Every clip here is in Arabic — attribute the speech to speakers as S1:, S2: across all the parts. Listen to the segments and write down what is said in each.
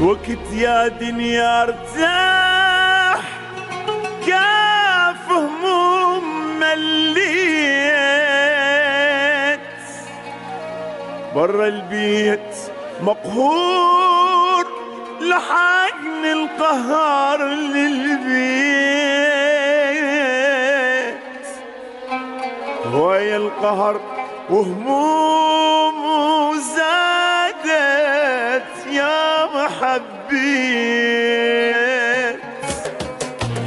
S1: وقت يا دنيا ارتاح كاف هموم مليت برا البيت مقهور لحقن القهر للبيت هواي القهر وهموم زادت يا محبيت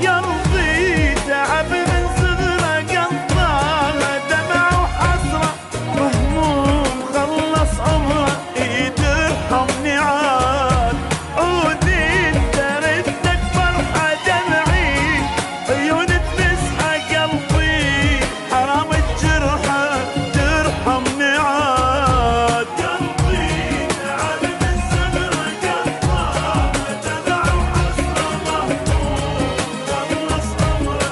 S1: قلبي تعب من صغره قطعه دمع وحسره وهموم خلص عمره ترحمني عاد عودي انت ردك فرحه دمعي عيون تمسحه قلبي حرام الجرحه ترحمني عاد قلبي تعب من صغره قطعه دمع وحسره مهموم خلص عمره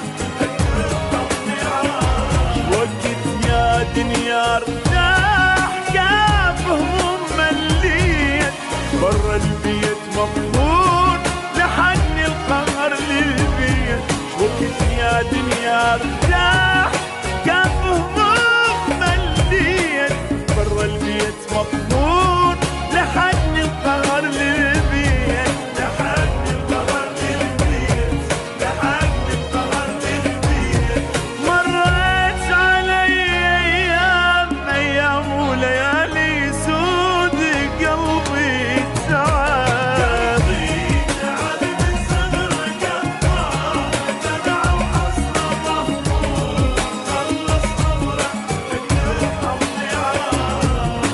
S1: ترحمني عاد وقت يا دنيا ارتاح كاف هموم مليت برا البيت مقهور لحقني القهر للبيت وقت يا دنيا ارتاح كاف هموم مليت برا البيت مقهور لحقني القهر للبيت لحقني القهر للبيت لحقني القهر للبيت مرت علي ايام وليالي سود قلبي تعب تعب من صغره قطعه دمع وحسره مهموم خلص عمره ترحمني عاد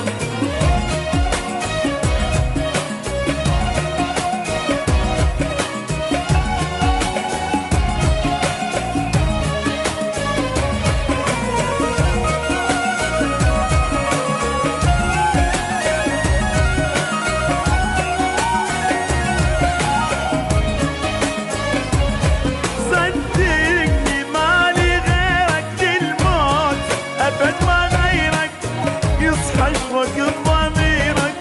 S1: صدقني مالي غيرك للموت ابد ما غيرك يصحى فوق ضميرك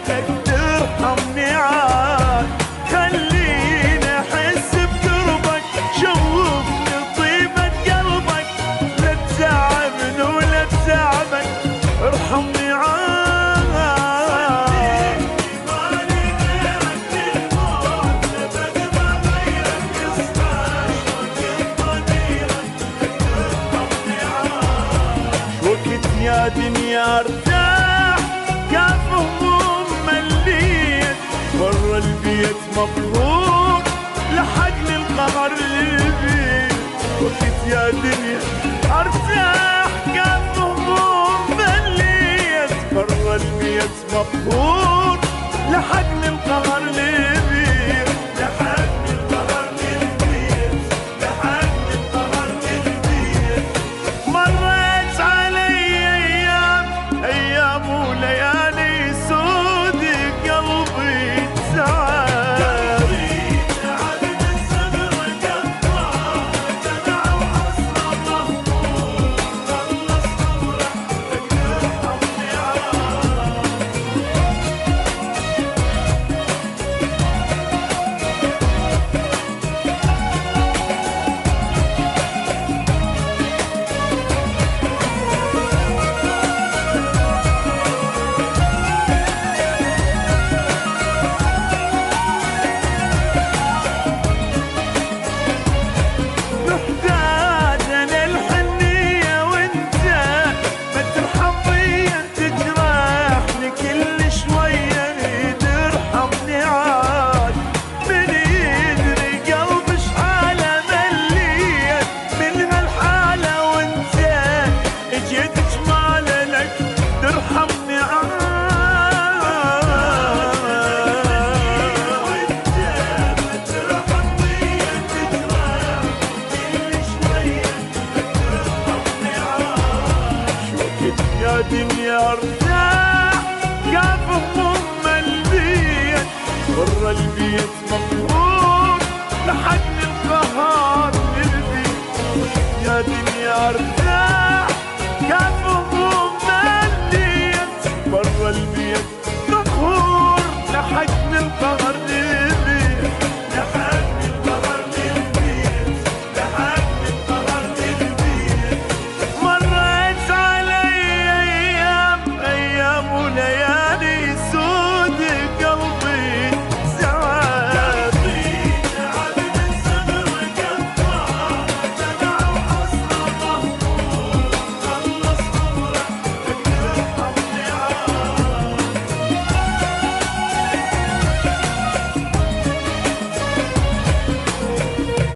S1: ترحمني عاد خليني احس بقربك شوفني طيبة قلبك لا تزعلني ولا تزعبك ارحمني عاد مالي غيرك للموت ابد ما غيرك يصحى فوق ضميرك ترحمني عاد وقت يا دنيا ارتاح كاف هموم مليت برا البيت مبرور لحقني القهر للبيت وقت يا دنيا ارتاح كاف هموم مليت برا البيت مبرور لحقني القهر للبيت لحقني القهر للبيت لحقني القهر للبيت مرت علي ايام وليالي سود قلبي تعب تعب من صغره قطعه دمع وحسره مهموم خلص عمره ترحمني عاد محتاج انا الحنيه وانت ما ترحم بيا تجرحني كل شويه ترحمني عاد من يدري قلبي شحاله مليت من هالحاله وانت اجيت جماله لك ترحمني عاد وانت ما ترحم بيا تجرحني كل شويه ترحمني عاد وقت يا دنيا ارتاح كاف هموم البيت برا البيت مقهور لحقني القهر للبيت يا دنيا ارتاح كاف هموم البيت برا البيت مقهور لحقني القهر للبيت